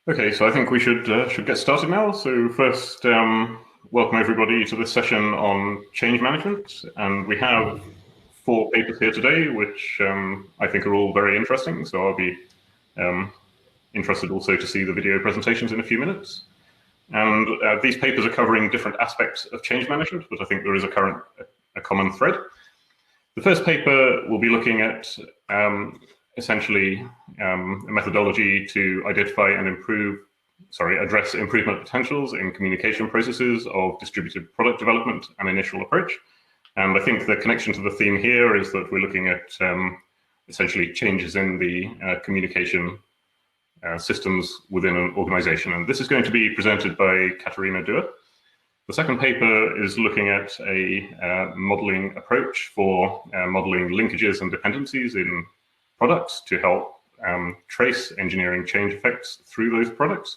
Okay, so I think we should get started now. So first, welcome everybody to this session on change management, and we have 4 papers here today, which I think are all very interesting. So I'll be interested also to see the video presentations in a few minutes. And these papers are covering different aspects of change management, but I think there is a common thread. The first paper will be looking at essentially a methodology to identify and address improvement potentials in communication processes of distributed product development and initial approach. And I think the connection to the theme here is that we're looking at essentially changes in the communication systems within an organization. And this is going to be presented by Katharina Duehr. The second paper is looking at a modeling approach for modeling linkages and dependencies in products to help trace engineering change effects through those products.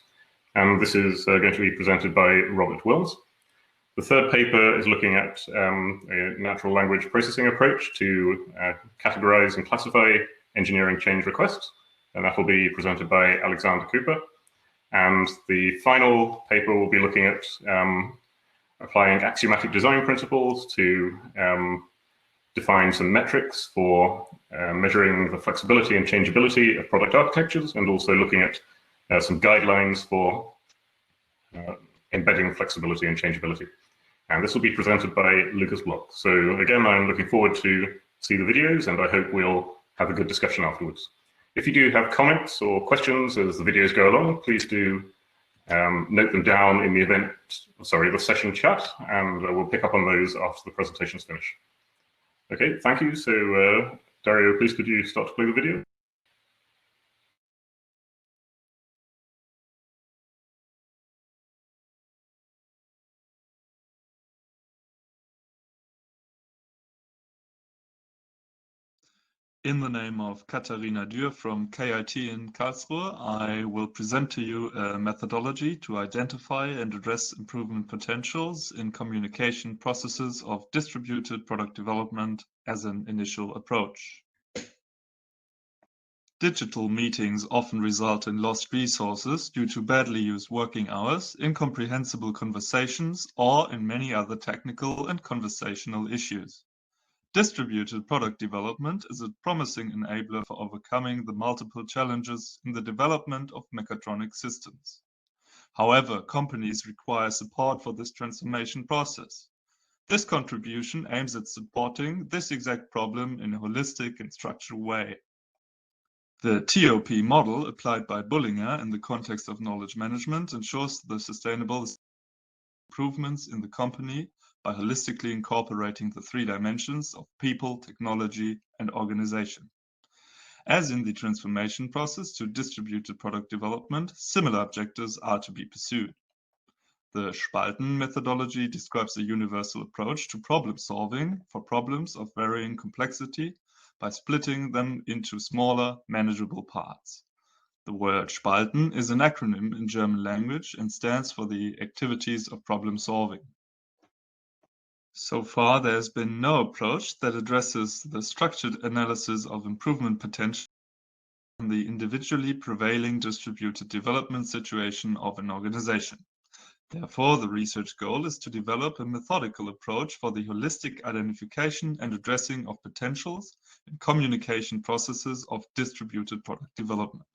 And this is going to be presented by Robert Wilms. The third paper is looking at a natural language processing approach to categorize and classify engineering change requests. And that will be presented by Alexander Keuper. And the final paper will be looking at applying axiomatic design principles to define some metrics for measuring the flexibility and changeability of product architectures, and also looking at some guidelines for embedding flexibility and changeability. And this will be presented by Lukas Block. So again, I'm looking forward to see the videos, and I hope we'll have a good discussion afterwards. If you do have comments or questions as the videos go along, please do note them down in the session chat, and we'll pick up on those after the presentations finish. Okay, thank you. So Dario, please could you start to play the video? In the name of Katharina Duehr from KIT in Karlsruhe, I will present to you a methodology to identify and address improvement potentials in communication processes of distributed product development as an initial approach. Digital meetings often result in lost resources due to badly used working hours, incomprehensible conversations, or in many other technical and conversational issues. Distributed product development is a promising enabler for overcoming the multiple challenges in the development of mechatronic systems. However, companies require support for this transformation process. This contribution aims at supporting this exact problem in a holistic and structural way. The TOP model applied by Bullinger in the context of knowledge management ensures the sustainable improvements in the company by holistically incorporating the 3 dimensions of people, technology, and organization. As in the transformation process to distributed product development, similar objectives are to be pursued. The Spalten methodology describes a universal approach to problem solving for problems of varying complexity by splitting them into smaller, manageable parts. The word Spalten is an acronym in German language and stands for the activities of problem solving. So far, there has been no approach that addresses the structured analysis of improvement potential in the individually prevailing distributed development situation of an organization. Therefore, the research goal is to develop a methodical approach for the holistic identification and addressing of potentials in communication processes of distributed product development.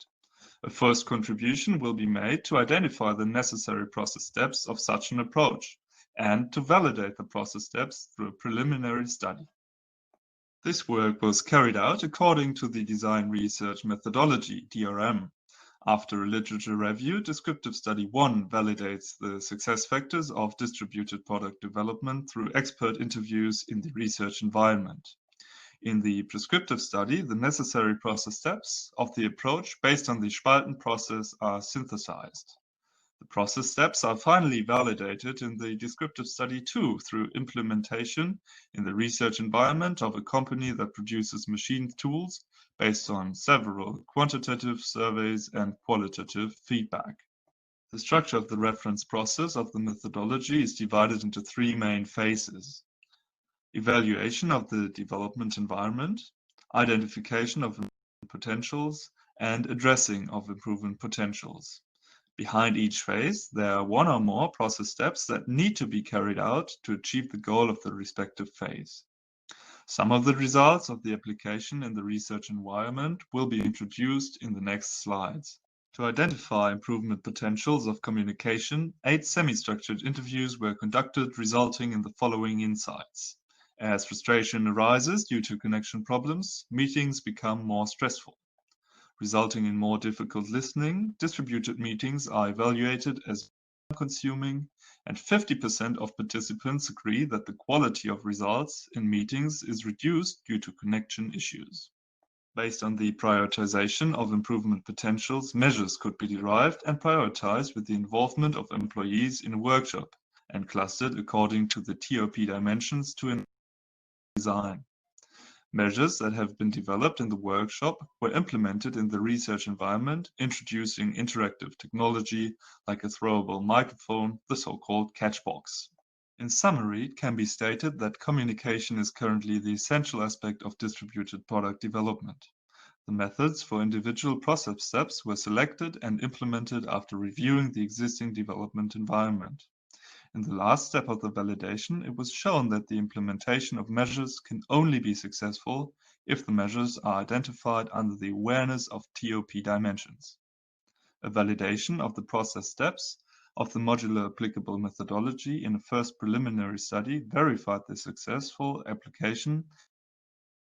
A first contribution will be made to identify the necessary process steps of such an approach and to validate the process steps through a preliminary study. This work was carried out according to the design research methodology, DRM. After a literature review, descriptive study 1 validates the success factors of distributed product development through expert interviews in the research environment. In the prescriptive study, the necessary process steps of the approach based on the Spalten process are synthesized. The process steps are finally validated in the descriptive study 2 through implementation in the research environment of a company that produces machine tools based on several quantitative surveys and qualitative feedback. The structure of the reference process of the methodology is divided into 3 main phases: evaluation of the development environment, identification of potentials, and addressing of improvement potentials. Behind each phase, there are one or more process steps that need to be carried out to achieve the goal of the respective phase. Some of the results of the application in the research environment will be introduced in the next slides. To identify improvement potentials of communication, 8 semi-structured interviews were conducted, resulting in the following insights. As frustration arises due to connection problems, meetings become more stressful. Resulting in more difficult listening, distributed meetings are evaluated as time-consuming, and 50% of participants agree that the quality of results in meetings is reduced due to connection issues. Based on the prioritization of improvement potentials, measures could be derived and prioritized with the involvement of employees in a workshop and clustered according to the TOP dimensions to design. Measures that have been developed in the workshop were implemented in the research environment, introducing interactive technology like a throwable microphone, the so-called catchbox. In summary, it can be stated that communication is currently the essential aspect of distributed product development. The methods for individual process steps were selected and implemented after reviewing the existing development environment. In the last step of the validation, it was shown that the implementation of measures can only be successful if the measures are identified under the awareness of TOP dimensions. A validation of the process steps of the modular applicable methodology in a first preliminary study verified the successful application.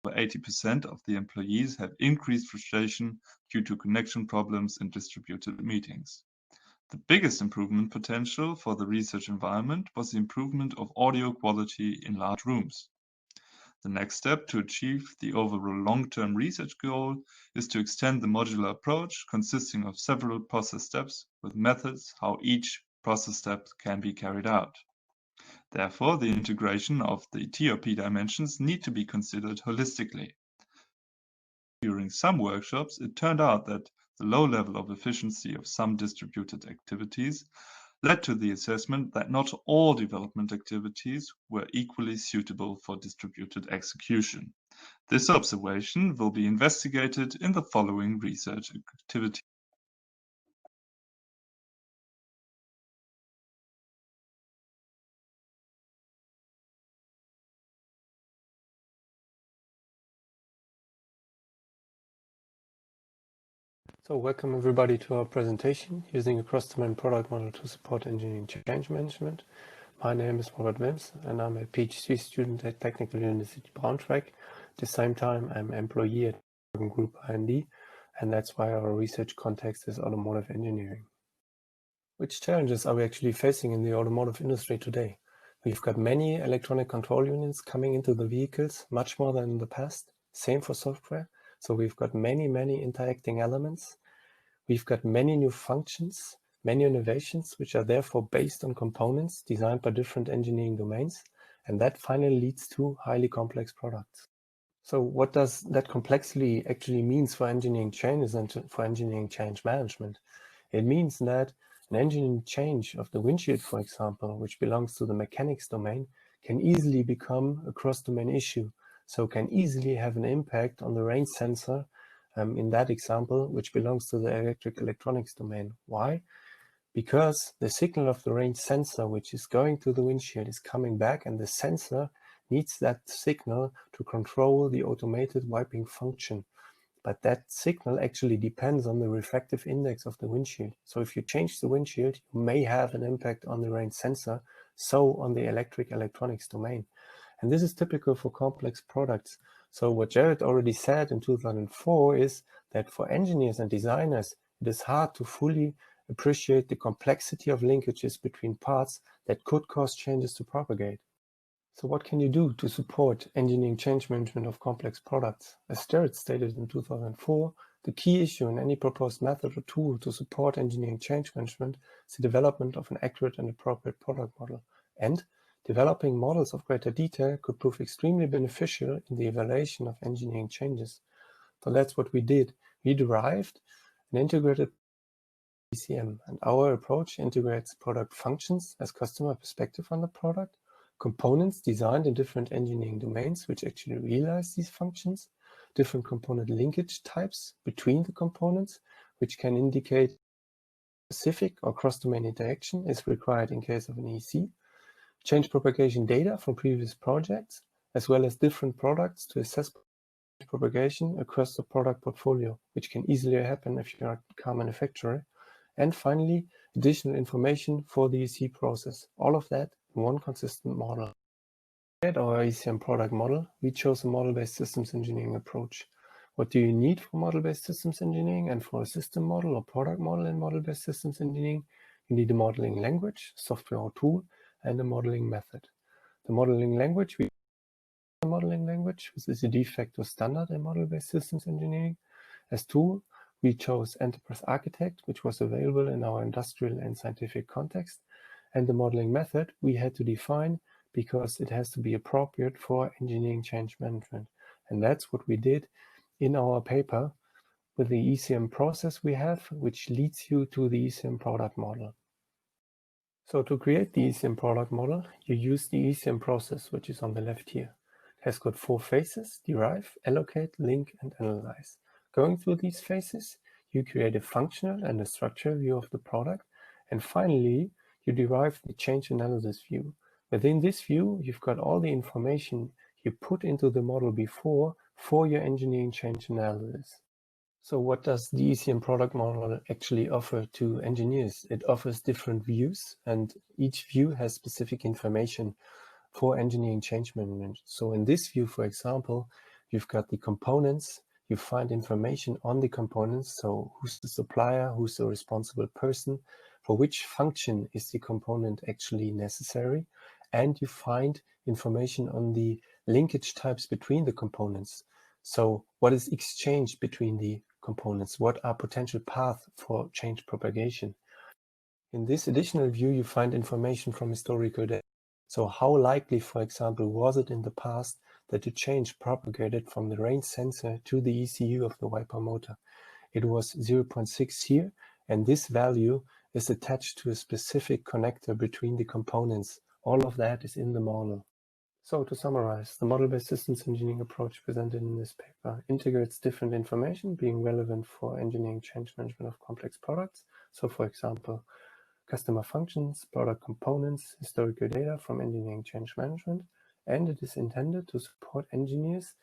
Over 80% of the employees have increased frustration due to connection problems in distributed meetings. The biggest improvement potential for the research environment was the improvement of audio quality in large rooms. The next step to achieve the overall long-term research goal is to extend the modular approach consisting of several process steps with methods how each process step can be carried out. Therefore, the integration of the TOP dimensions need to be considered holistically. During some workshops, it turned out that the low level of efficiency of some distributed activities led to the assessment that not all development activities were equally suitable for distributed execution. This observation will be investigated in the following research activity. So welcome everybody to our presentation using a cross-domain product model to support engineering change management. My name is Wilms and I'm a PhD student at Technical University Braunschweig. At the same time, I'm an employee at Group R&D, and that's why our research context is automotive engineering. Which challenges are we actually facing in the automotive industry today? We've got many electronic control units coming into the vehicles, much more than in the past. Same for software. So we've got many interacting elements. We've got many new functions, many innovations, which are therefore based on components designed by different engineering domains. And that finally leads to highly complex products. So what does that complexity actually means for engineering changes and for engineering change management? It means that an engineering change of the windshield, for example, which belongs to the mechanics domain, can easily become a cross-domain issue. So can easily have an impact on the range sensor in that example, which belongs to the electronics domain. Why? Because the signal of the range sensor, which is going to the windshield, is coming back, and the sensor needs that signal to control the automated wiping function. But that signal actually depends on the refractive index of the windshield. So if you change the windshield, you may have an impact on the range sensor, so on the electronics domain. And this is typical for complex products. So what Jared already said in 2004 is that for engineers and designers, it is hard to fully appreciate the complexity of linkages between parts that could cause changes to propagate. So what can you do to support engineering change management of complex products? As Jared stated in 2004, the key issue in any proposed method or tool to support engineering change management is the development of an accurate and appropriate product model. And developing models of greater detail could prove extremely beneficial in the evaluation of engineering changes. So that's what we did. We derived an integrated PCM, and our approach integrates product functions as customer perspective on the product, components designed in different engineering domains which actually realize these functions, different component linkage types between the components, which can indicate Specific or cross-domain interaction is required in case of an EC. Change propagation data from previous projects, as well as different products to assess propagation across the product portfolio, which can easily happen if you're a car manufacturer. And finally, additional information for the EC process. All of that in one consistent model. At our ECM product model, we chose a model-based systems engineering approach. What do you need for model-based systems engineering and for a system model or product model in model-based systems engineering? You need a modeling language, software or tool, and a modeling method. The modeling language, which is a de facto standard in model-based systems engineering. As tool, we chose Enterprise Architect, which was available in our industrial and scientific context. And the modeling method we had to define because it has to be appropriate for engineering change management. And that's what we did in our paper with the ECM process we have, which leads you to the ECM product model. So to create the ECM product model, you use the ECM process, which is on the left here. It has got 4 phases: derive, allocate, link, and analyze. Going through these phases, you create a functional and a structural view of the product. And finally, you derive the change analysis view. Within this view, you've got all the information you put into the model before for your engineering change analysis. So what does the ECM product model actually offer to engineers? It offers different views, and each view has specific information for engineering change management. So in this view, for example, you've got the components. You find information on the components. So who's the supplier, who's the responsible person, for which function is the component actually necessary, and you find information on the linkage types between the components. So what is exchanged between the components? What are potential paths for change propagation? In this additional view, you find information from historical data. So how likely, for example, was it in the past that the change propagated from the range sensor to the ECU of the wiper motor? It was 0.6 here, and this value is attached to a specific connector between the components. All of that is in the model. So to summarize, the model-based systems engineering approach presented in this paper integrates different information being relevant for engineering change management of complex products. So for example, customer functions, product components, historical data from engineering change management, and it is intended to support engineers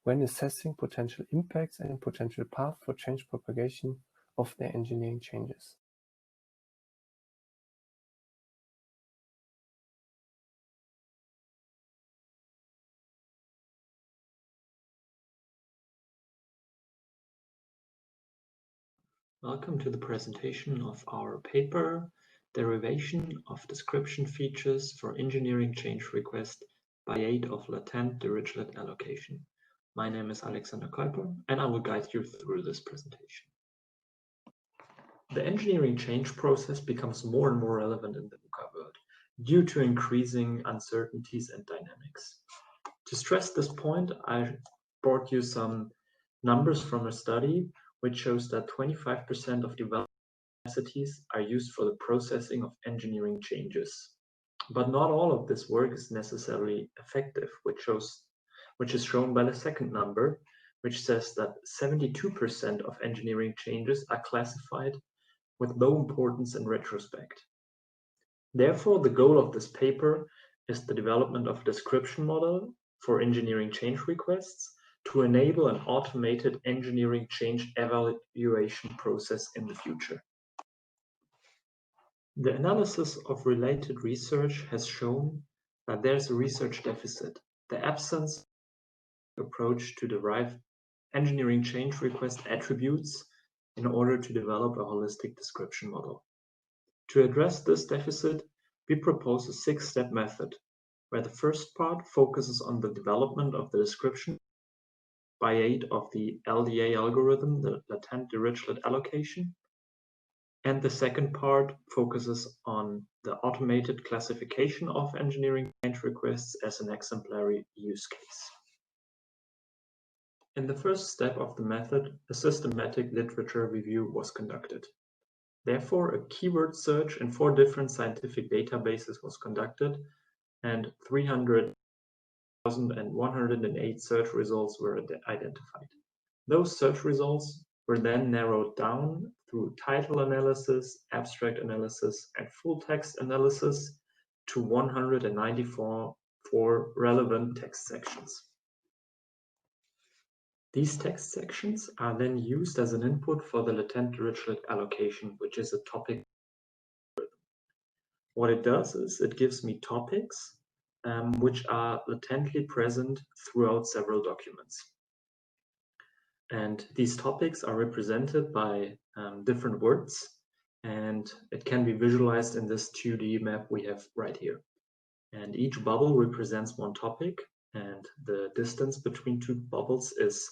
when assessing potential impacts and potential path for change propagation of their engineering changes. Welcome to the presentation of our paper, Derivation of Description Features for Engineering Change Request by aid of latent DIRICHLET allocation. My name is Alexander Keuper, and I will guide you through this presentation. The engineering change process becomes more and more relevant in the VUCA world due to increasing uncertainties and dynamics. To stress this point, I brought you some numbers from a study which shows that 25% of development capacities are used for the processing of engineering changes. But not all of this work is necessarily effective, which is shown by the second number, which says that 72% of engineering changes are classified with low importance in retrospect. Therefore, the goal of this paper is the development of a description model for engineering change requests to enable an automated engineering change evaluation process in the future. The analysis of related research has shown that there's a research deficit, the absence of approach to derive engineering change request attributes in order to develop a holistic description model. To address this deficit, we propose a 6-step method, where the first part focuses on the development of the description by aid of the LDA algorithm, the latent DIRICHLET allocation. And the second part focuses on the automated classification of engineering change requests as an exemplary use case. In the first step of the method, a systematic literature review was conducted. Therefore, a keyword search in 4 different scientific databases was conducted, and 300,108 search results were identified. Those search results were then narrowed down through title analysis, abstract analysis, and full text analysis to 194 relevant text sections. These text sections are then used as an input for the latent Dirichlet allocation, which is a topic. What it does is it gives me topics which are latently present throughout several documents. And these topics are represented by different words, and it can be visualized in this 2D map we have right here. And each bubble represents one topic, and the distance between two bubbles is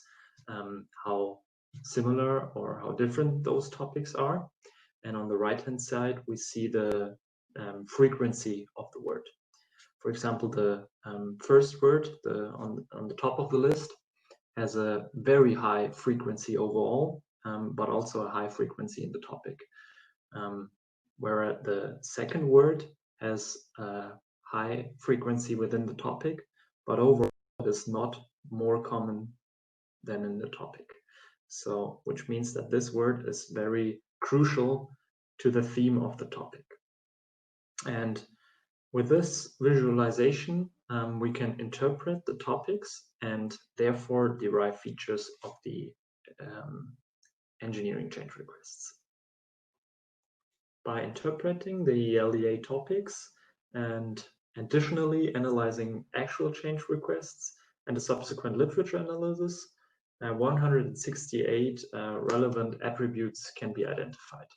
how similar or how different those topics are. And on the right-hand side, we see the frequency of the word. For example, the first word on the top of the list has a very high frequency overall, but also a high frequency in the topic. Whereas the second word has a high frequency within the topic, but overall it is not more common than in the topic. So, which means that this word is very crucial to the theme of the topic. And with this visualization, we can interpret the topics and therefore derive features of the engineering change requests. By interpreting the LDA topics and additionally analyzing actual change requests and a subsequent literature analysis, 168 relevant attributes can be identified.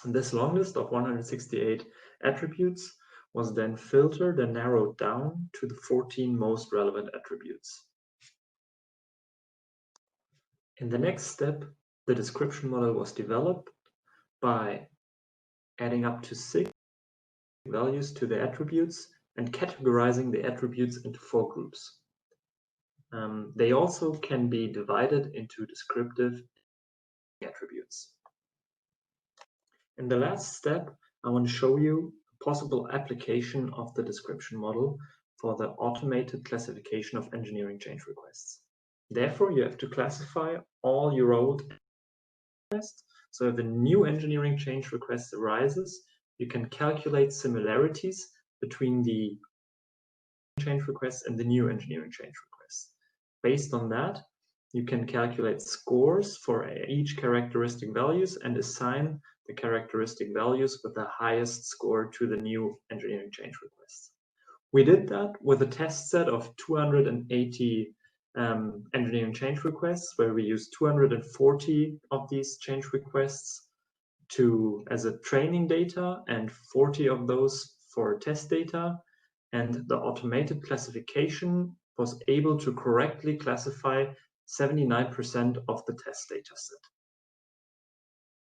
And this long list of 168 attributes was then filtered and narrowed down to the 14 most relevant attributes. In the next step, the description model was developed by adding up to 6 values to the attributes and categorizing the attributes into 4 groups. They also can be divided into descriptive attributes. In the last step, I want to show you a possible application of the description model for the automated classification of engineering change requests. Therefore, you have to classify all your old requests. So if a new engineering change request arises, you can calculate similarities between the change requests and the new engineering change requests. Based on that, you can calculate scores for each characteristic values and assign the characteristic values with the highest score to the new engineering change requests. We did that with a test set of 280 engineering change requests, where we used 240 of these change requests as a training data and 40 of those for test data. And the automated classification was able to correctly classify 79% of the test data set.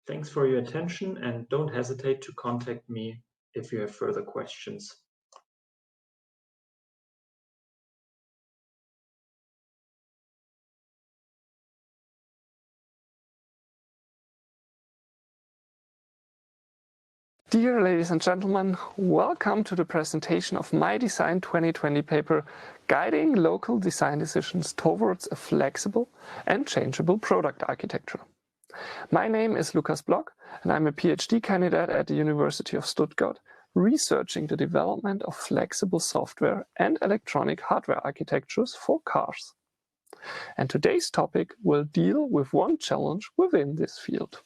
Thanks for your attention, and don't hesitate to contact me if you have further questions. Dear ladies and gentlemen, welcome to the presentation of my Design 2020 paper, Guiding Local Design Decisions Towards a Flexible and Changeable Product Architecture. My name is Lukas Block, and I'm a PhD candidate at the University of Stuttgart, researching the development of flexible software and electronic hardware architectures for cars. And today's topic will deal with one challenge within this field.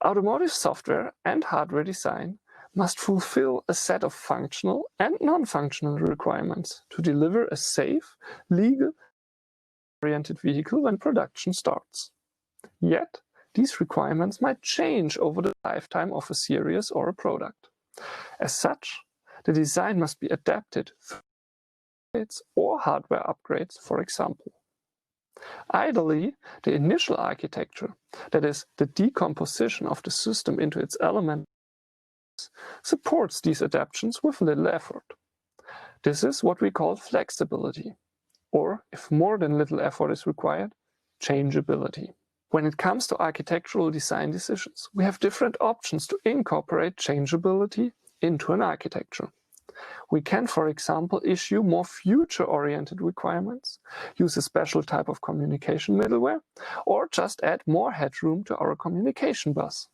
Automotive software and hardware design must fulfill a set of functional and non-functional requirements to deliver a safe, legal-oriented vehicle when production starts. Yet, these requirements might change over the lifetime of a series or a product. As such, the design must be adapted through upgrades or hardware upgrades, for example. Ideally, the initial architecture, that is, the decomposition of the system into its elements, supports these adaptations with little effort. This is what we call flexibility, or, if more than little effort is required, changeability. When it comes to architectural design decisions, we have different options to incorporate changeability into an architecture. We can, for example, issue more future-oriented requirements, use a special type of communication middleware, or just add more headroom to our communication bus.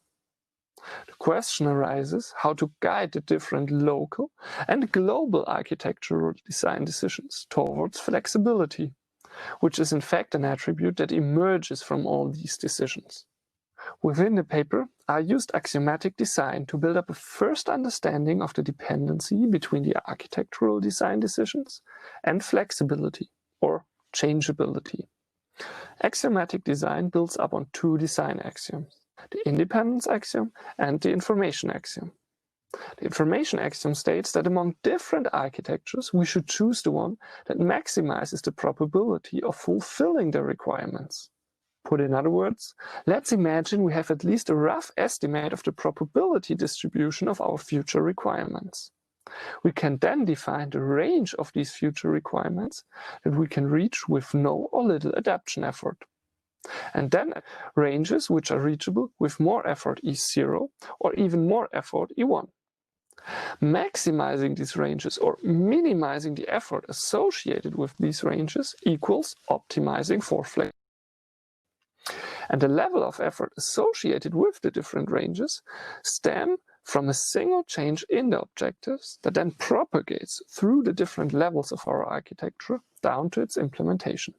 The question arises how to guide the different local and global architectural design decisions towards flexibility, which is in fact an attribute that emerges from all these decisions. Within the paper, I used axiomatic design to build up a first understanding of the dependency between the architectural design decisions and flexibility, or changeability. Axiomatic design builds up on two design axioms, the independence axiom and the information axiom. The information axiom states that among different architectures, we should choose the one that maximizes the probability of fulfilling the requirements. Put in other words, let's imagine we have at least a rough estimate of the probability distribution of our future requirements. We can then define the range of these future requirements that we can reach with no or little adaptation effort. And then ranges which are reachable with more effort E0 or even more effort E1. Maximizing these ranges or minimizing the effort associated with these ranges equals optimizing for flexibility. And the level of effort associated with the different ranges stem from a single change in the objectives that then propagates through the different levels of our architecture down to its implementation.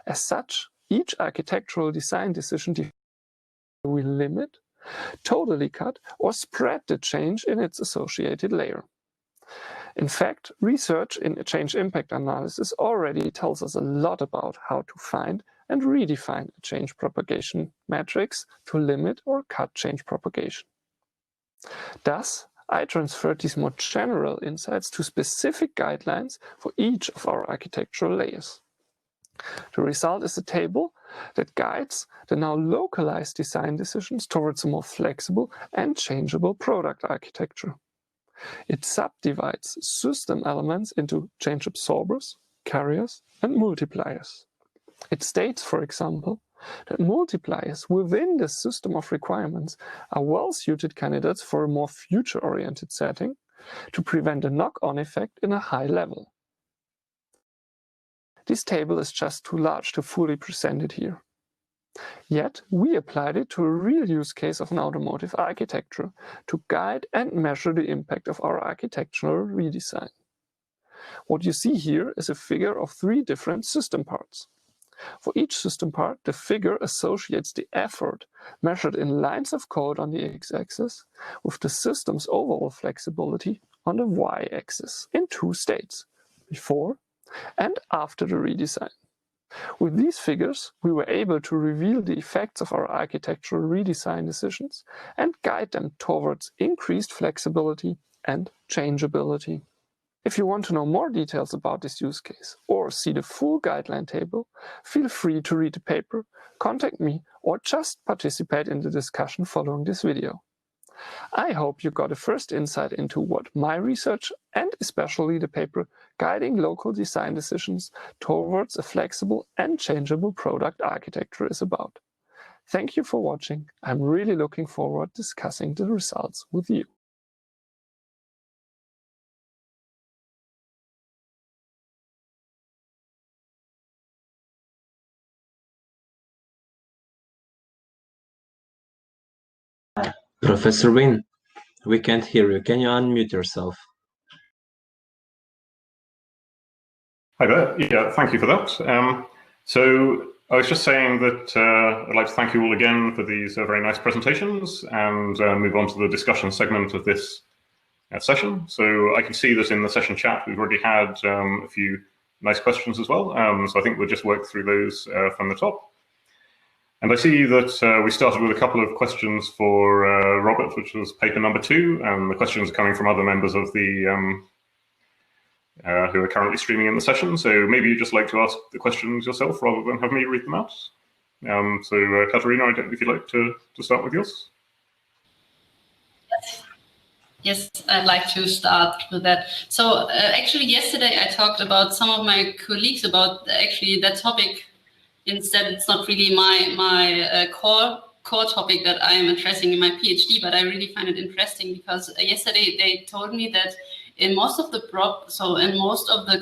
As such, each architectural design decision will limit, totally cut, or spread the change in its associated layer. In fact, research in change impact analysis already tells us a lot about how to find and redefine a change propagation matrix to limit or cut change propagation. Thus, I transferred these more general insights to specific guidelines for each of our architectural layers. The result is a table that guides the now localized design decisions towards a more flexible and changeable product architecture. It subdivides system elements into change absorbers, carriers, and multipliers. It states, for example, that multipliers within the system of requirements are well-suited candidates for a more future-oriented setting to prevent a knock-on effect in a high level. This table is just too large to fully present it here. Yet, we applied it to a real use case of an automotive architecture to guide and measure the impact of our architectural redesign. What you see here is a figure of 3 different system parts. For each system part, the figure associates the effort measured in lines of code on the x-axis with the system's overall flexibility on the y-axis in 2 states, before and after the redesign. With these figures, we were able to reveal the effects of our architectural redesign decisions and guide them towards increased flexibility and changeability. If you want to know more details about this use case or see the full guideline table, feel free to read the paper, contact me, or just participate in the discussion following this video. I hope you got a first insight into what my research and especially the paper guiding local design decisions towards a flexible and changeable product architecture is about. Thank you for watching. I'm really looking forward to discussing the results with you. Professor Wynn, we can't hear you. Can you unmute yourself? Hi there. Yeah, thank you for that. So I was just saying that I'd like to thank you all again for these very nice presentations and move on to the discussion segment of this session. So I can see that in the session chat, we've already had a few nice questions as well. So I think we'll just work through those from the top. And I see that we started with a couple of questions for Robert, which was paper number 2, and the questions are coming from other members of the who are currently streaming in the session. So maybe you'd just like to ask the questions yourself rather than have me read them out. So Katharina, I don't know if you'd like to start with yours. Yes, I'd like to start with that. So actually yesterday I talked about some of my colleagues about actually that topic. Instead, it's not really my core topic that I am addressing in my PhD, but I really find it interesting because yesterday they told me that in most of the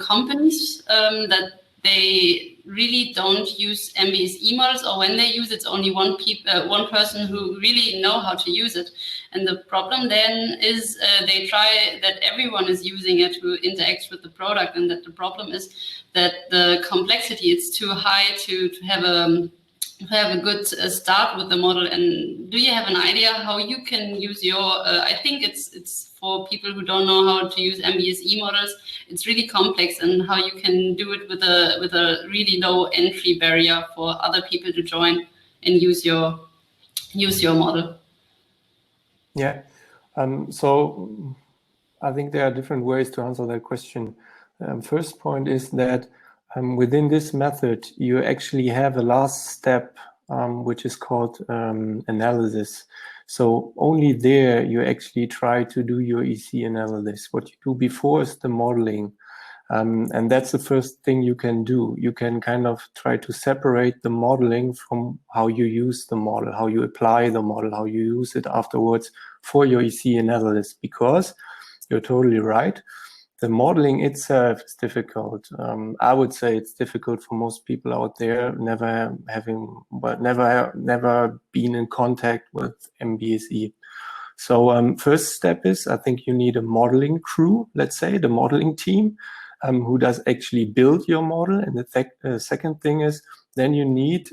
companies that they really don't use MBSE models, or when they use it's only one person who really know how to use it. And the problem then is they try that everyone is using it who interacts with the product, and that the problem is that the complexity is too high to have a good start with the model. And do you have an idea how you can use your, I think it's for people who don't know how to use MBSE models, it's really complex, and how you can do it with a really low entry barrier for other people to join and use your model. Yeah, so I think there are different ways to answer that question. First point is that within this method, you actually have a last step, which is called analysis. So only there you actually try to do your EC analysis. What you do before is the modeling. And that's the first thing you can do. You can kind of try to separate the modeling from how you use the model, how you apply the model, how you use it afterwards for your EC analysis, because you're totally right. The modeling itself is difficult. I would say it's difficult for most people out there, never been in contact with MBSE. So first step is, I think you need a modeling crew, let's say, the modeling team, who does actually build your model. And the second thing is, then you need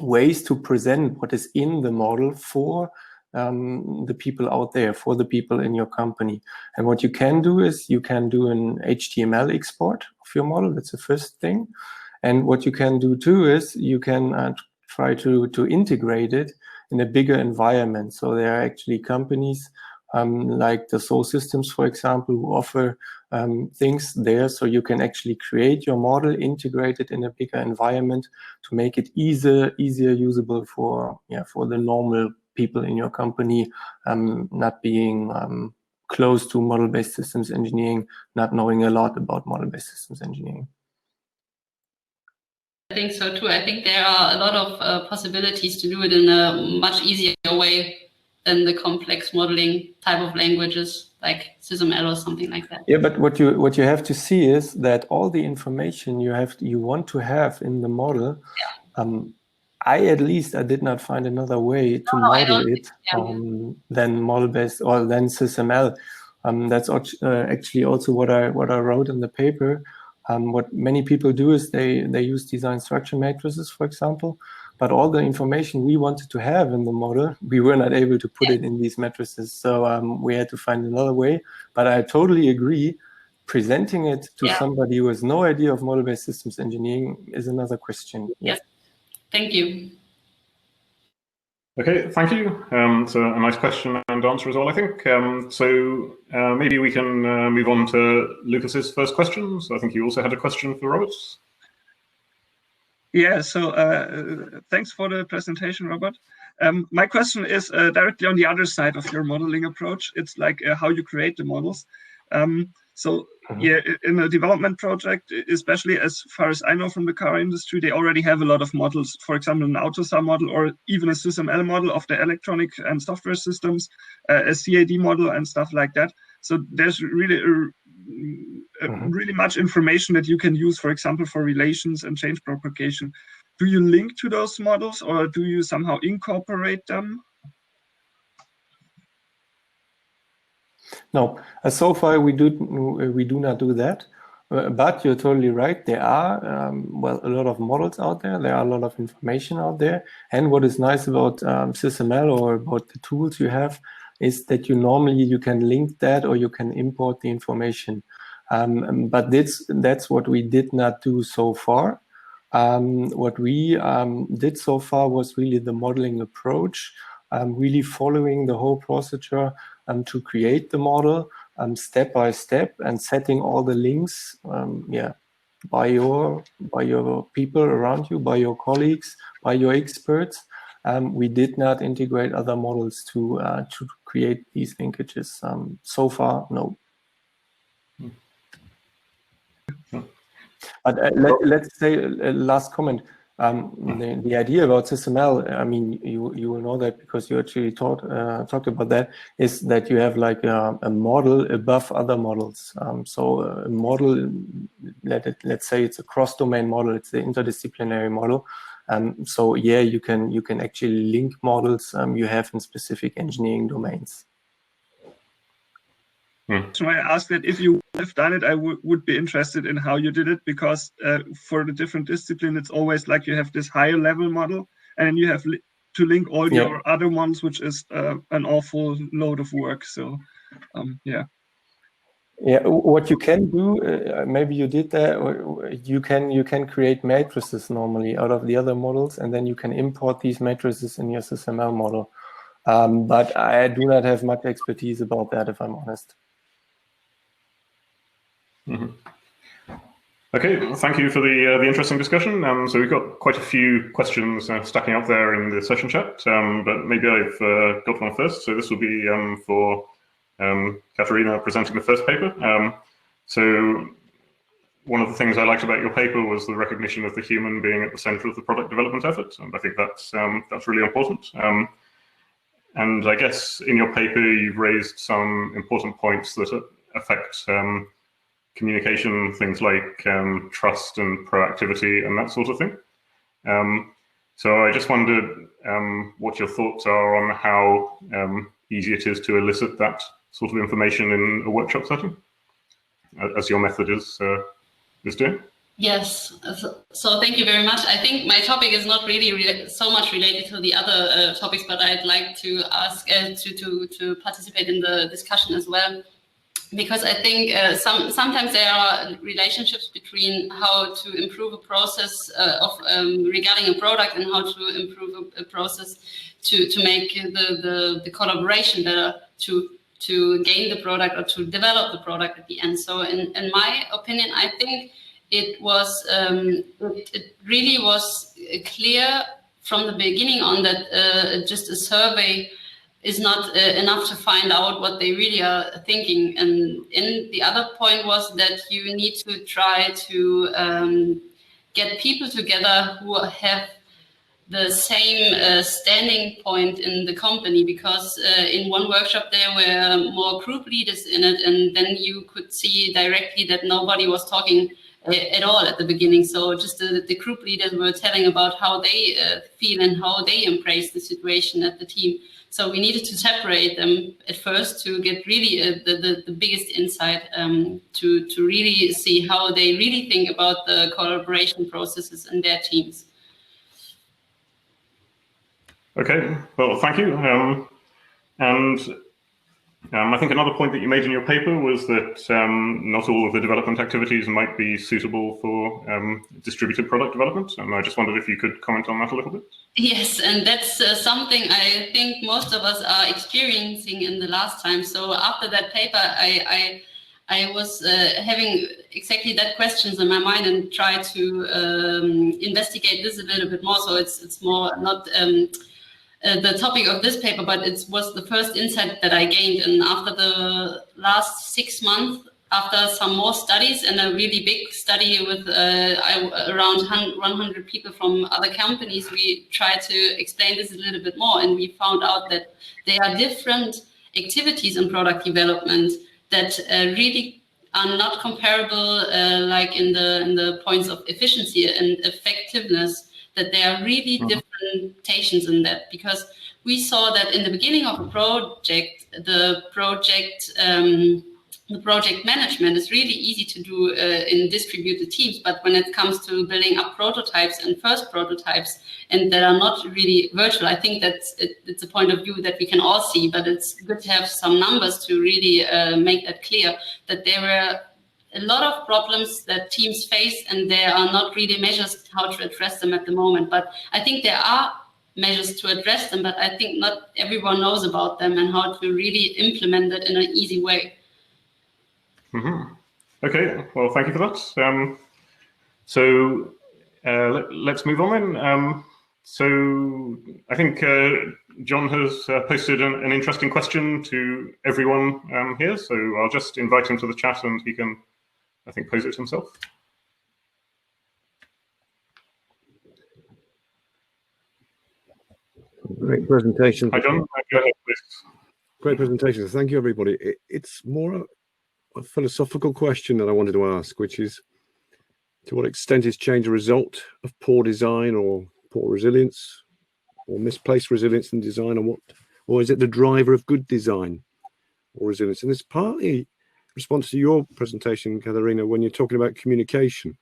ways to present what is in the model for the people out there, for the people in your company. And what you can do is you can do an HTML export of your model. That's the first thing. And what you can do too is you can try to integrate it in a bigger environment. So there are actually companies like the Soul Systems, for example, who offer things there, so you can actually create your model, integrate it in a bigger environment to make it easier usable for the normal people in your company, not being close to model-based systems engineering, not knowing a lot about model-based systems engineering. I think so too. I think there are a lot of possibilities to do it in a much easier way than the complex modeling type of languages like SysML or something like that. Yeah, but what you have to see is that all the information you want to have in the model, I did not find another way to model it than model-based or than SysML. That's actually also what I wrote in the paper. What many people do is they use design structure matrices, for example, but all the information we wanted to have in the model, we were not able to put it in these matrices. So we had to find another way. But I totally agree, presenting it to somebody who has no idea of model-based systems engineering is another question. Yes, thank you. Okay, thank you. So a nice question and answer as well, I think. Maybe we can move on to Lucas's first question. So I think you also had a question for Robert. Yeah, so thanks for the presentation, Robert. My question is directly on the other side of your modeling approach. It's like how you create the models. Yeah, in a development project, especially as far as I know from the car industry, they already have a lot of models, for example, an AUTOSAR model or even a SysML model of the electronic and software systems, a CAD model and stuff like that. So there's really really much information that you can use, for example, for relations and change propagation. Do you link to those models or do you somehow incorporate them? No, so far we do not do that, but you're totally right. There are a lot of models out there. There are a lot of information out there. And what is nice about SysML or about the tools you have is that you can link that or you can import the information. But that's what we did not do so far. What we did so far was really the modeling approach, really following the whole procedure to create the model step by step and setting all the links by your people around you, by your colleagues, by your experts. We did not integrate other models to create these linkages. So far, no. But let's say last comment. The idea about SysML, I mean, you will know that because you actually talked about that, is that you have like a model above other models. So a model, let's say it's a cross-domain model, it's the interdisciplinary model. So yeah, you can actually link models you have in specific engineering domains. So I asked that if you have done it, I would be interested in how you did it, because for the different discipline, it's always like you have this higher level model, and then you have to link all your other ones, which is an awful load of work. So yeah. Yeah, what you can do, maybe you did that, or you can create matrices normally out of the other models, and then you can import these matrices in your SysML model. But I do not have much expertise about that, if I'm honest. Okay, thank you for the interesting discussion. So we've got quite a few questions stacking up there in the session chat, but maybe I've got one first. So this will be for Katharina presenting the first paper. So one of the things I liked about your paper was the recognition of the human being at the center of the product development effort, and I think that's really important. And I guess in your paper you've raised some important points that affect communication, things like trust and proactivity and that sort of thing. So I just wondered what your thoughts are on how easy it is to elicit that sort of information in a workshop setting, as your method is doing. Yes, so thank you very much. I think my topic is not really so much related to the other topics, but I'd like to ask to participate in the discussion as well. Because I think sometimes there are relationships between how to improve a process regarding a product and how to improve a process to make the collaboration better, to gain the product or to develop the product at the end. So in my opinion, I think it was it really was clear from the beginning on that just a survey is not enough to find out what they really are thinking. And the other point was that you need to try to get people together who have the same standing point in the company, because in one workshop there were more group leaders in it, and then you could see directly that nobody was talking at all at the beginning. So just the group leaders were telling about how they feel and how they embrace the situation at the team. So we needed to separate them at first to get really the biggest insight, to really see how they really think about the collaboration processes in their teams. Okay, well, thank you. I think another point that you made in your paper was that not all of the development activities might be suitable for distributed product development. And I just wondered if you could comment on that a little bit. Yes, and that's something I think most of us are experiencing in the last time. So after that paper, I was having exactly that questions in my mind and try to investigate this a little bit more. So it's more not the topic of this paper, but it was the first insight that I gained. And after the last 6 months, after some more studies and a really big study with around 100 people from other companies, we tried to explain this a little bit more. And we found out that there are different activities in product development that really are not comparable, like in the points of efficiency and effectiveness, that there are really differentiations in that, because we saw that in the beginning of a project, the project management is really easy to do in distributed teams, but when it comes to building up prototypes and first prototypes, and that are not really virtual, I think that it's a point of view that we can all see, but it's good to have some numbers to really make that clear, that there were a lot of problems that teams face, and there are not really measures how to address them at the moment. But I think there are measures to address them, but I think not everyone knows about them and how to really implement it in an easy way. Okay, well, thank you for that. So let's move on then. So I think John has posted an interesting question to everyone here, so I'll just invite him to the chat and he can, I think, pose it himself. Great presentation. Hi, John. Go ahead, please. Great presentation. Thank you, everybody. It's more a philosophical question that I wanted to ask, which is, to what extent is change a result of poor design or poor resilience or misplaced resilience in design, or is it the driver of good design or resilience? And it's partly response to your presentation, Katharina, when you're talking about communication.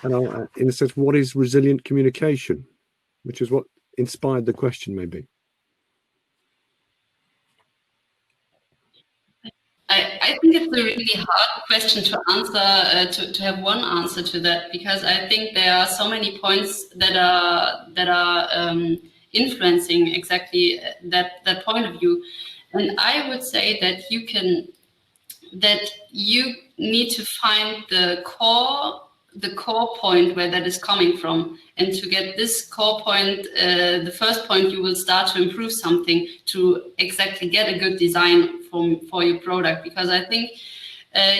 And in a sense, what is resilient communication? Which is what inspired the question, maybe. I think it's a really hard question to answer, to have one answer to that, because I think there are so many points that are influencing exactly that point of view. And I would say that you need to find the core point where that is coming from, and to get this core point, the first point, you will start to improve something to exactly get a good design for your product. Because I think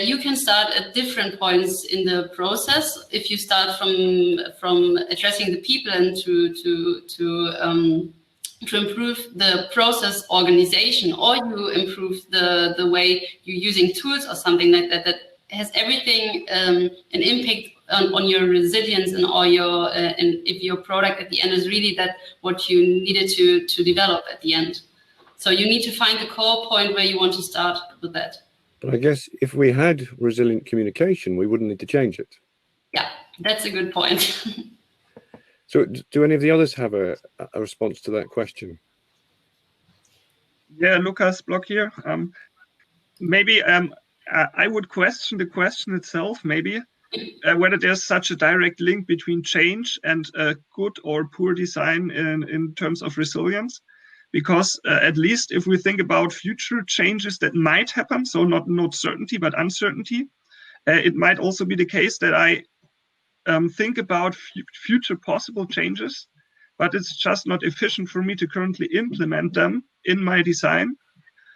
you can start at different points in the process. If you start from addressing the people and to improve the process organization, or you improve the way you're using tools or something like that, that has everything an impact on your resilience and all your and if your product at the end is really that what you needed to develop at the end. So you need to find the core point where you want to start with that. But I guess if we had resilient communication, we wouldn't need to change it. Yeah, that's a good point. So do any of the others have a response to that question? Yeah, Lukas Block here. Maybe I would question the question itself, maybe, whether there's such a direct link between change and good or poor design in terms of resilience. Because at least if we think about future changes that might happen, so not certainty, but uncertainty, it might also be the case that I think about future possible changes, but it's just not efficient for me to currently implement them in my design.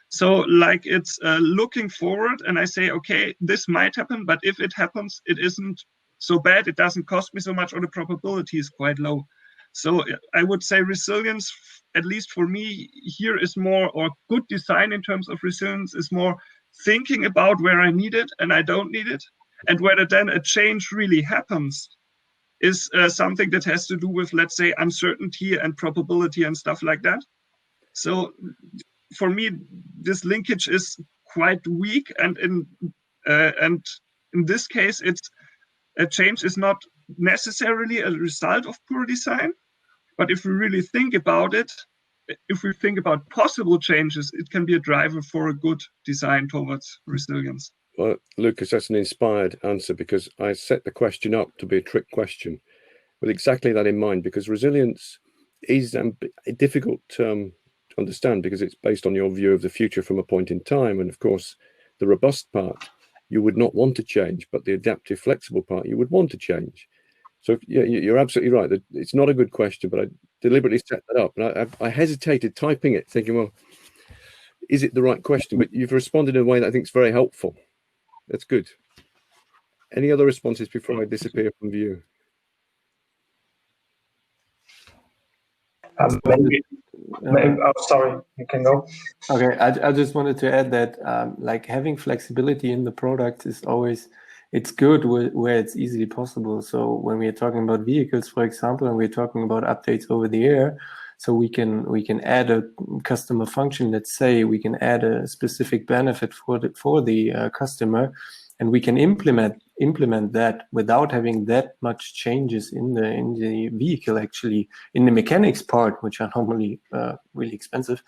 So like it's looking forward, and I say, okay, this might happen, but if it happens, it isn't so bad. It doesn't cost me so much, or the probability is quite low. So I would say resilience, at least for me here, is more, or good design in terms of resilience is more thinking about where I need it and I don't need it, and whether then a change really happens is something that has to do with, let's say, uncertainty and probability and stuff like that. So for me, this linkage is quite weak, and in this case, it's a change is not necessarily a result of poor design. But if we really think about it, if we think about possible changes, it can be a driver for a good design towards resilience. Well, Lukas, that's an inspired answer, because I set the question up to be a trick question with exactly that in mind, because resilience is difficult to understand, because it's based on your view of the future from a point in time. And of course, the robust part, you would not want to change, but the adaptive, flexible part, you would want to change. So yeah, you're absolutely right. It's not a good question, but I deliberately set that up. And I hesitated typing it, thinking, well, is it the right question? But you've responded in a way that I think is very helpful. That's good. Any other responses before I disappear from view? Maybe, oh, sorry, you can go. Okay, I just wanted to add that like having flexibility in the product is always, it's good where it's easily possible. So when we're talking about vehicles, for example, and we're talking about updates over the air, so we can add a customer function. Let's say we can add a specific benefit for the customer, and we can implement that without having that much changes in the vehicle, actually in the mechanics part, which are normally really expensive.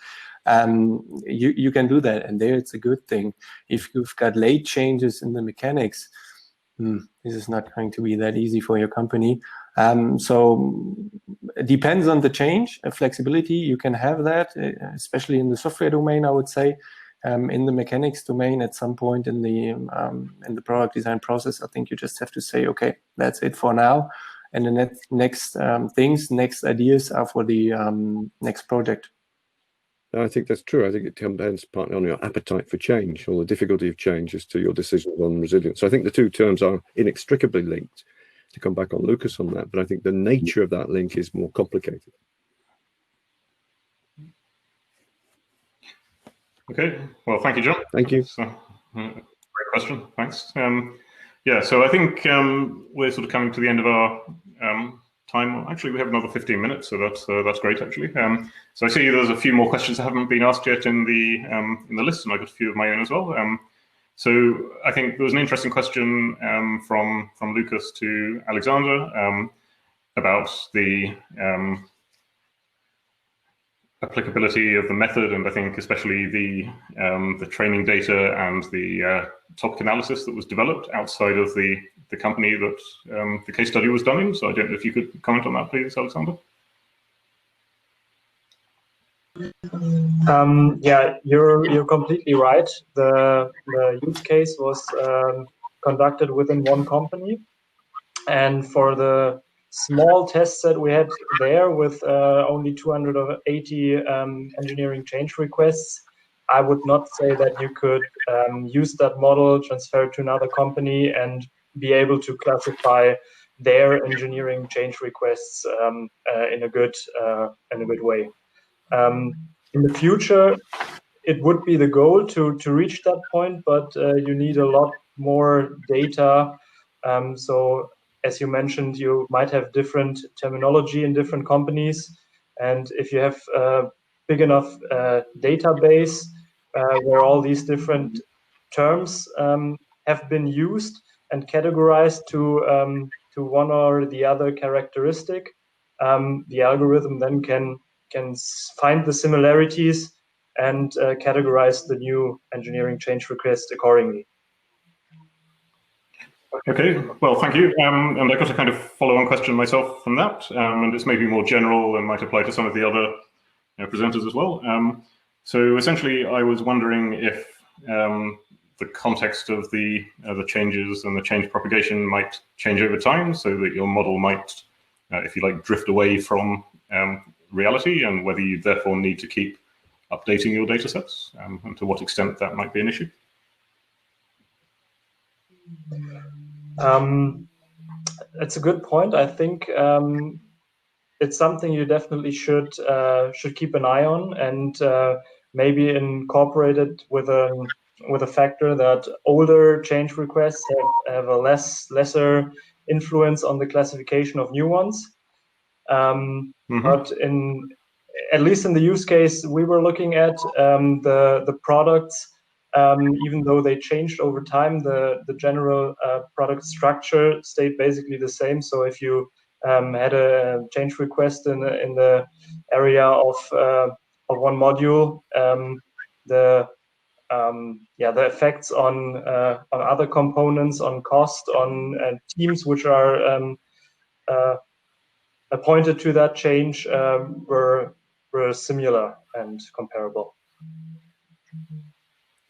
You can do that, and there it's a good thing. If you've got late changes in the mechanics, this is not going to be that easy for your company. So it depends on the change. Flexibility, you can have that, especially in the software domain, I would say. In the mechanics domain, at some point in the product design process, I think you just have to say, okay, that's it for now, and the next ideas are for the next project. I think that's true. I think it depends partly on your appetite for change, or the difficulty of change as to your decisions on resilience. So I think the two terms are inextricably linked. To come back on Lukas on that, but I think the nature of that link is more complicated. Okay, well, thank you, John. Thank you. Great question, thanks. Yeah, so I think we're sort of coming to the end of our time. Actually, we have another 15 minutes, so that's great, actually. So I see there's a few more questions that haven't been asked yet in the list, and I got a few of my own as well. So I think there was an interesting question from Lukas to Alexander about the applicability of the method, and I think especially the training data and the topic analysis that was developed outside of the company that the case study was done in. So I don't know if you could comment on that, please, Alexander. Yeah, you're completely right. The use case was conducted within one company, and for the small test set we had there with only 280 engineering change requests, I would not say that you could use that model, transfer it to another company, and be able to classify their engineering change requests in a good way. In the future, it would be the goal to reach that point, but you need a lot more data. So as you mentioned, you might have different terminology in different companies. And if you have a big enough database where all these different terms have been used and categorized to one or the other characteristic, the algorithm then can find the similarities and categorize the new engineering change request accordingly. Okay, well, thank you. And I got a kind of follow-on question myself from that, and it's maybe more general and might apply to some of the other presenters as well. So essentially, I was wondering if the context of the changes and the change propagation might change over time, so that your model might, if you like, drift away from reality, and whether you therefore need to keep updating your data sets, and to what extent that might be an issue. It's a good point. I think it's something you definitely should keep an eye on, and maybe incorporate it with a factor that older change requests have a lesser influence on the classification of new ones. But at least in the use case we were looking at, the products, even though they changed over time, the general product structure stayed basically the same. So if you had a change request in the area of one module, the effects on other components, on cost, on teams which are appointed to that change were similar and comparable.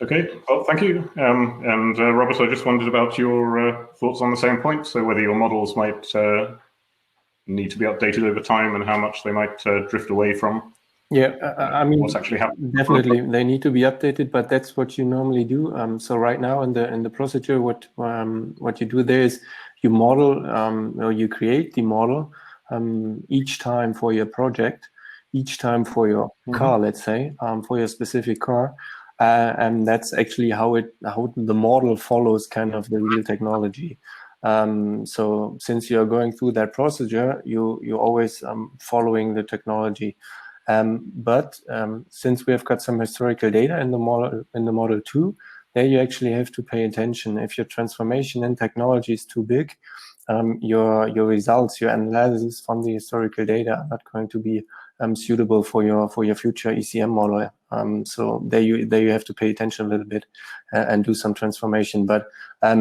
Okay, well, thank you. And Robert, I just wondered about your thoughts on the same point. So whether your models might need to be updated over time, and how much they might drift away from. Yeah, I mean, what's actually happening. Definitely, they need to be updated, but that's what you normally do. So right now in the procedure, what you do there is you model, or you create the model each time for your project, each time for your car, let's say, for your specific car, and that's actually how the model follows kind of the real technology. So since you're going through that procedure, you're always following the technology. But since we have got some historical data in the model too, there you actually have to pay attention. If your transformation in technology is too big, your results, your analysis from the historical data are not going to be suitable for your future ECM model. So there you have to pay attention a little bit and do some transformation. But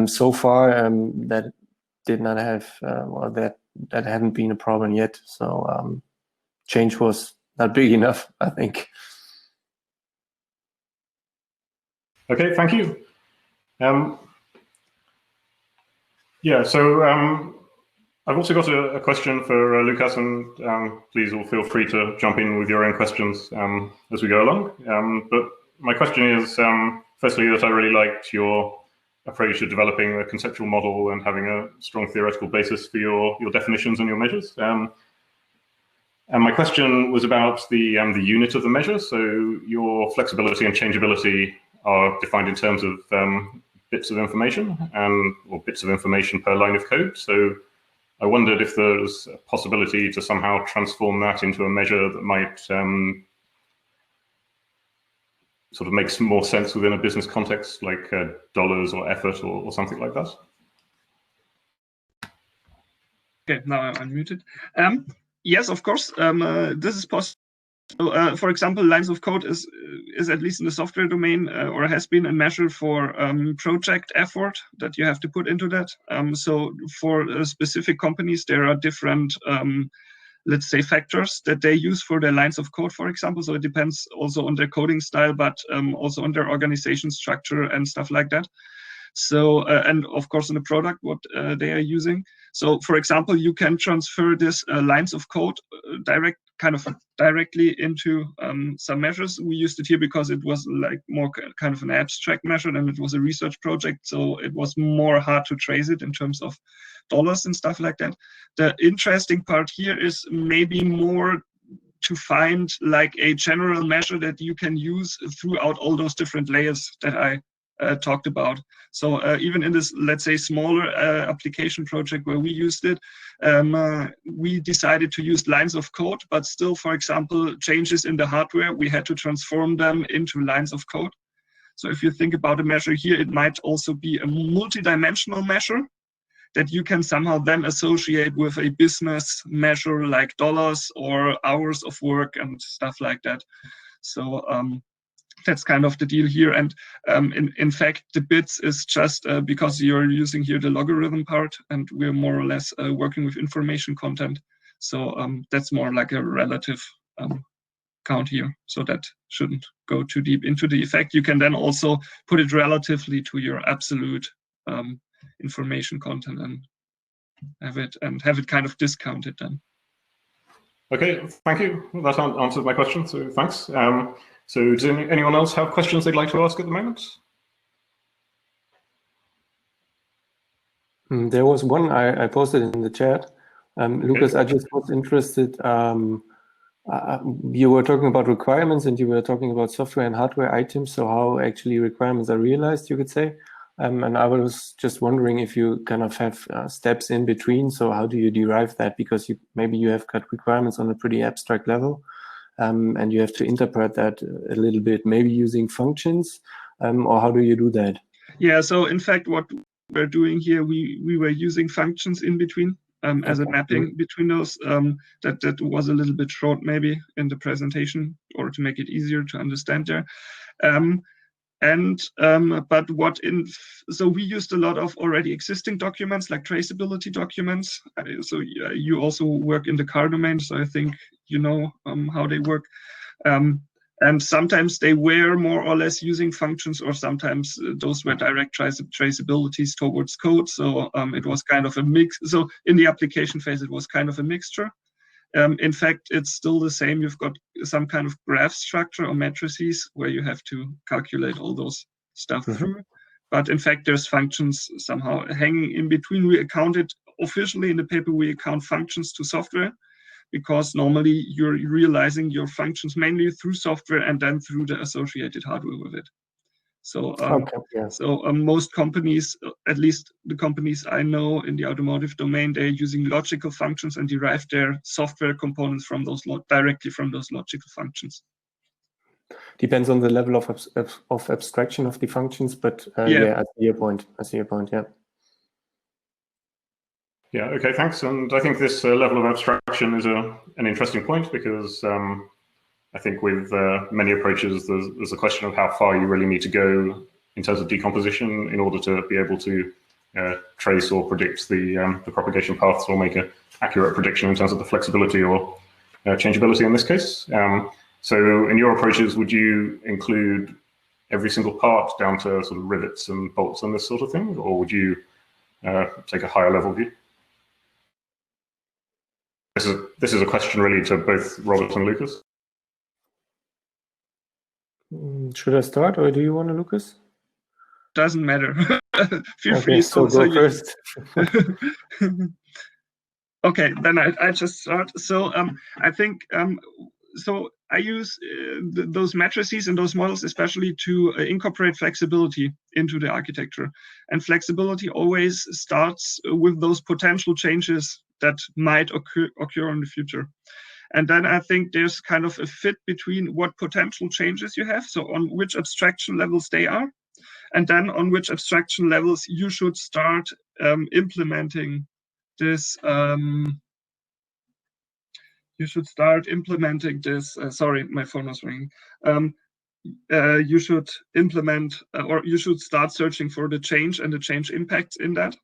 so far that did not have or that hadn't been a problem yet. So change was not big enough, I think. Okay, thank you. Yeah, so I've also got a question for Lukas, and please all feel free to jump in with your own questions as we go along. But my question is, firstly, that I really liked your approach to developing a conceptual model and having a strong theoretical basis for your definitions and your measures. And my question was about the unit of the measure. So your flexibility and changeability are defined in terms of bits of information or bits of information per line of code. So I wondered if there's a possibility to somehow transform that into a measure that might sort of make some more sense within a business context, like dollars or effort or something like that. Okay, now I'm unmuted. Yes, of course, this is possible. For example, lines of code is at least in the software domain or has been a measure for project effort that you have to put into that. So for specific companies, there are different, let's say, factors that they use for their lines of code, for example. So it depends also on their coding style, but also on their organization structure and stuff like that. So, and of course, in the product, what they are using. So, for example, you can transfer this lines of code directly into some measures. We used it here because it was like more kind of an abstract measure, and it was a research project. So it was more hard to trace it in terms of dollars and stuff like that. The interesting part here is maybe more to find like a general measure that you can use throughout all those different layers that I talked about. So even in this, let's say, smaller application project where we used it, we decided to use lines of code, but still, for example, changes in the hardware, we had to transform them into lines of code. So if you think about a measure here, it might also be a multi-dimensional measure that you can somehow then associate with a business measure like dollars or hours of work and stuff like that. So that's kind of the deal here. And in fact, the bits is just because you're using here the logarithm part, and we're more or less working with information content. So that's more like a relative count here. So that shouldn't go too deep into the effect. You can then also put it relatively to your absolute information content and have it kind of discounted then. Okay, thank you. That answered my question, so thanks. So does anyone else have questions they'd like to ask at the moment? There was one I posted in the chat. Lukas, I just was interested. You were talking about requirements and you were talking about software and hardware items, so how actually requirements are realized, you could say. And I was just wondering if you kind of have steps in between. So how do you derive that? Because maybe you have got requirements on a pretty abstract level. And you have to interpret that a little bit, maybe using functions, or how do you do that? Yeah, so in fact, what we're doing here, we were using functions in between as a mapping between those. That was a little bit short maybe in the presentation, or to make it easier to understand there. So we used a lot of already existing documents like traceability documents. So you also work in the car domain, so I think you know how they work. And sometimes they were more or less using functions, or sometimes those were direct traceabilities towards code. So it was kind of a mix. So in the application phase, it was kind of a mixture. In fact, it's still the same. You've got some kind of graph structure or matrices where you have to calculate all those stuff through. But in fact, there's functions somehow hanging in between. We account it officially in the paper. We account functions to software, because normally you're realizing your functions mainly through software and then through the associated hardware with it. So, most companies, at least the companies I know in the automotive domain, they're using logical functions and derive their software components from those directly from those logical functions. Depends on the level of abstraction of the functions, but yeah, I see your point. Yeah. Yeah. Okay. Thanks. And I think this level of abstraction is an interesting point, because I think with many approaches, there's a question of how far you really need to go in terms of decomposition in order to be able to trace or predict the propagation paths, or make an accurate prediction in terms of the flexibility or changeability in this case. So in your approaches, would you include every single part down to sort of rivets and bolts and this sort of thing, or would you take a higher level view? This is a question really to both Robert and Lukas. Should I start, or do you want to, Lukas? Doesn't matter. Feel free. So go first. Okay, then I just start. So I think so I use those matrices and those models especially to incorporate flexibility into the architecture. And flexibility always starts with those potential changes that might occur in the future. And then I think there's kind of a fit between what potential changes you have, so on which abstraction levels they are, and then on which abstraction levels you should start implementing this. You should start implementing this. Sorry, my phone was ringing. You should implement or you should start searching for the change and the change impacts in that.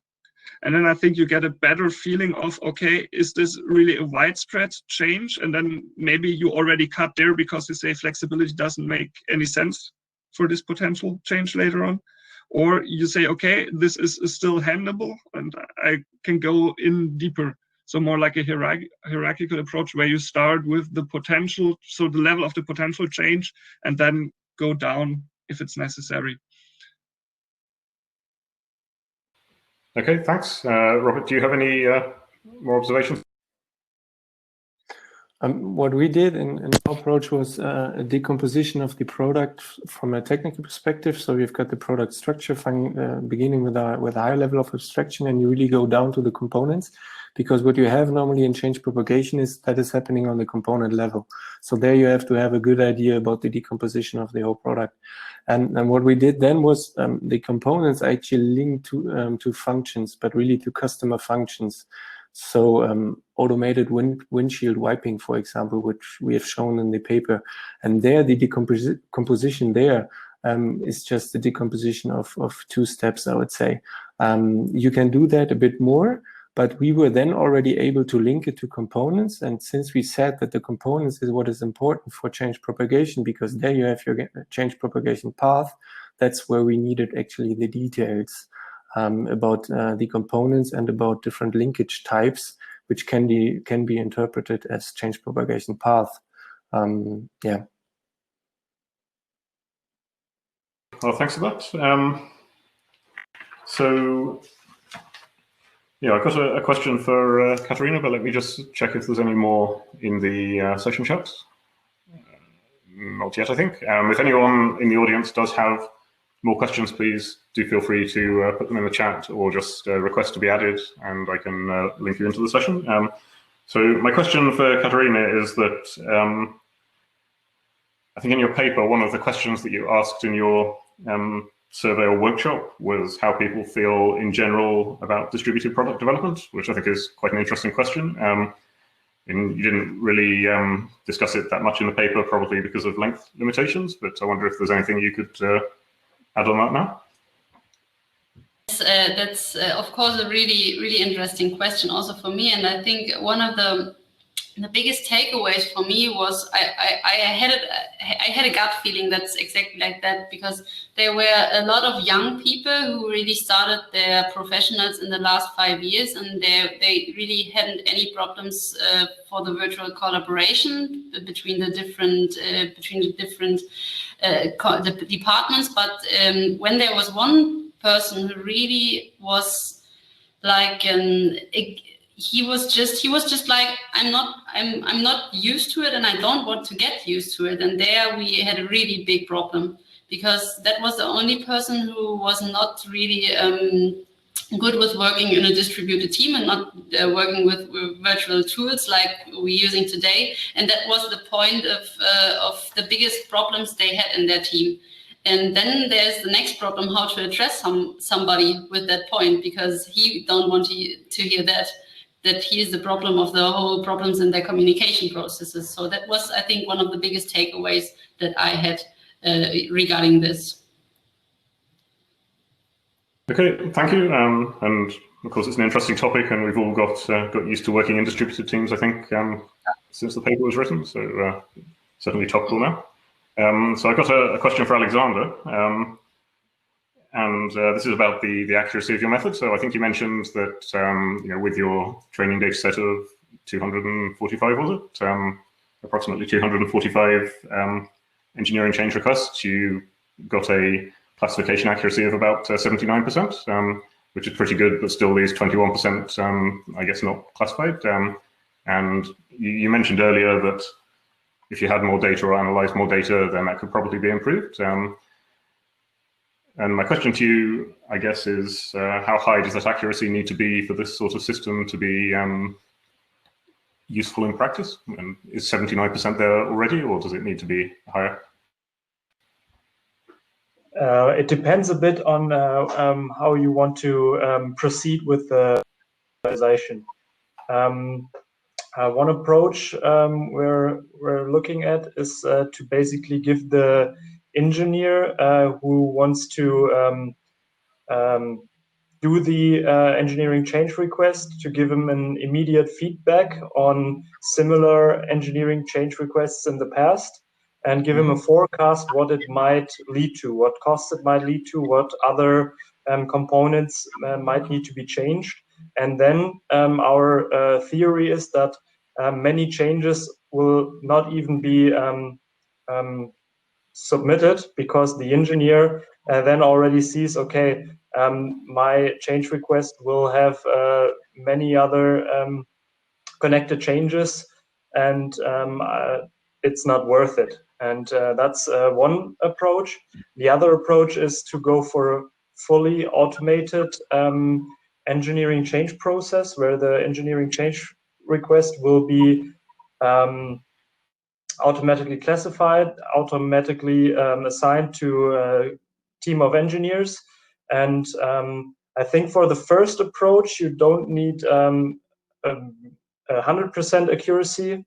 And then I think you get a better feeling of, okay, is this really a widespread change? And then maybe you already cut there because you say flexibility doesn't make any sense for this potential change later on. Or you say, okay, this is still handleable and I can go in deeper. So more like a hierarchical approach where you start with the potential, so the level of the potential change, and then go down if it's necessary. Okay, thanks. Robert, do you have any more observations? What we did in our approach was a decomposition of the product from a technical perspective. So we've got the product structure beginning with a high level of abstraction, and you really go down to the components, because what you have normally in change propagation is that is happening on the component level. So there you have to have a good idea about the decomposition of the whole product. And what we did then was the components actually linked to functions, but really to customer functions. So automated windshield wiping, for example, which we have shown in the paper. And there the decomposition there is just the decomposition of 2 steps, I would say. You can do that a bit more, but we were then already able to link it to components. And since we said that the components is what is important for change propagation, because there you have your change propagation path, that's where we needed actually the details about the components and about different linkage types, which can be interpreted as change propagation path. Yeah. Well, thanks for that. So, yeah, I've got a question for Katharina, but let me just check if there's any more in the session chat. Not yet, I think. If anyone in the audience does have more questions, please do feel free to put them in the chat or just request to be added, and I can link you into the session. So my question for Katharina is that I think in your paper, one of the questions that you asked in your survey or workshop was how people feel in general about distributed product development, which I think is quite an interesting question. And you didn't really discuss it that much in the paper, probably because of length limitations, but I wonder if there's anything you could add on that now. That's of course a really interesting question also for me, and I think one of the biggest takeaways for me was I had a gut feeling that's exactly like that, because there were a lot of young people who really started their professionals in the last 5 years, and they really hadn't any problems for the virtual collaboration between the different departments. But when there was one person who really was like he was just like, I'm not used to it, and I don't want to get used to it. And there we had a really big problem, because that was the only person who was not really good with working in a distributed team and not working with virtual tools like we're using today. And that was the point of the biggest problems they had in their team. And then there's the next problem, how to address somebody with that point, because he don't want to hear that he is the problem of the whole problems in their communication processes. So that was, I think, one of the biggest takeaways that I had regarding this. Okay, thank you. And of course, it's an interesting topic, and we've all got used to working in distributed teams, I think, since the paper was written. So certainly topical now. So I've got a question for Alexander, and this is about the accuracy of your method. So I think you mentioned that with your training data set of 245, was it? Approximately 245 engineering change requests, you got a classification accuracy of about 79%. which is pretty good, but still leaves 21%, I guess, not classified. And you mentioned earlier that if you had more data or analyzed more data, then that could probably be improved. And my question to you, I guess, is how high does that accuracy need to be for this sort of system to be useful in practice? And is 79% there already, or does it need to be higher? It depends a bit on how you want to proceed with the visualization. One approach we're looking at is to basically give the engineer who wants to do the engineering change request to give him an immediate feedback on similar engineering change requests in the past, and give him a forecast what it might lead to, what costs it might lead to, what other components might need to be changed. And then our theory is that many changes will not even be submitted, because the engineer then already sees, okay, my change request will have many other connected changes, and it's not worth it. And that's one approach. The other approach is to go for a fully automated engineering change process, where the engineering change request will be automatically classified, automatically assigned to a team of engineers. And I think for the first approach, you don't need 100% accuracy,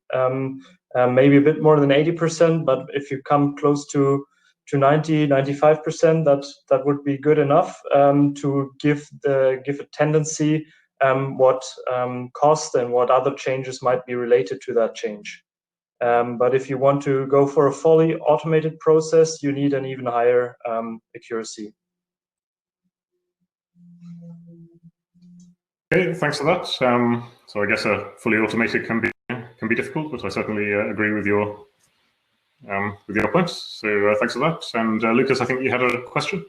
maybe a bit more than 80%, but if you come close to 90, 95%, that would be good enough to give a tendency what cost and what other changes might be related to that change. But if you want to go for a fully automated process, you need an even higher accuracy. Okay, thanks for that. So I guess a fully automated can be difficult, but I certainly agree with your points. So thanks for that. And Lukas, I think you had a question.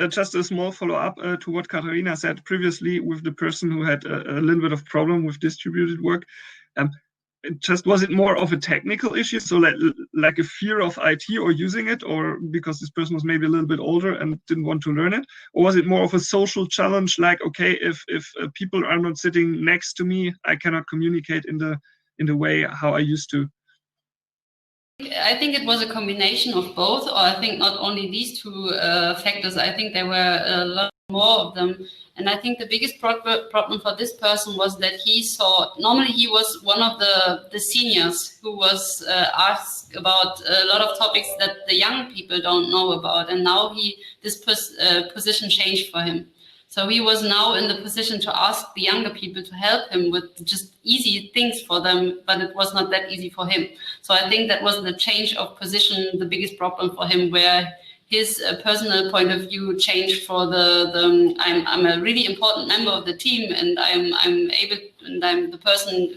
Just a small follow-up to what Katharina said previously with the person who had a little bit of problem with distributed work. Was it more of a technical issue, so like a fear of IT or using it, or because this person was maybe a little bit older and didn't want to learn it? Or was it more of a social challenge, like, okay, if people are not sitting next to me, I cannot communicate in the way how I used to? I think it was a combination of both, or I think not only these two factors. I think there were a lot more of them. And I think the biggest problem for this person was that he saw, normally he was one of the seniors who was asked about a lot of topics that the young people don't know about. And now this position changed for him. So he was now in the position to ask the younger people to help him with just easy things for them, but it was not that easy for him. So I think that was the change of position, the biggest problem for him, where his personal point of view changed for I'm a really important member of the team, and I'm the person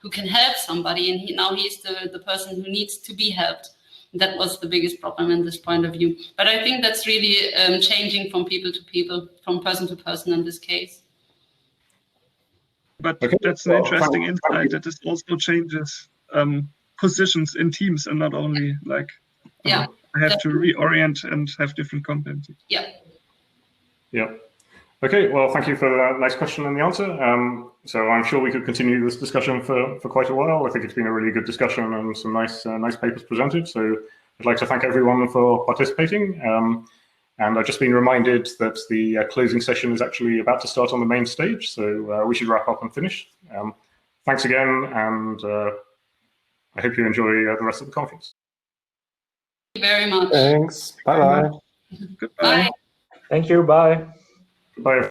who can help somebody, and now he's the person who needs to be helped. That was the biggest problem in this point of view. But I think that's really changing from people to people, from person to person in this case. But okay, that's an interesting insight, that this also changes positions in teams, and not only like I have to reorient and have different competencies. Yeah. Yeah. Okay, well, thank you for that nice question and the answer. So I'm sure we could continue this discussion for quite a while. I think it's been a really good discussion and some nice papers presented. So I'd like to thank everyone for participating. And I've just been reminded that the closing session is actually about to start on the main stage. So we should wrap up and finish. Thanks again, and I hope you enjoy the rest of the conference. Thank you very much. Thanks. Bye-bye. Bye. Thank you. Bye. Bye.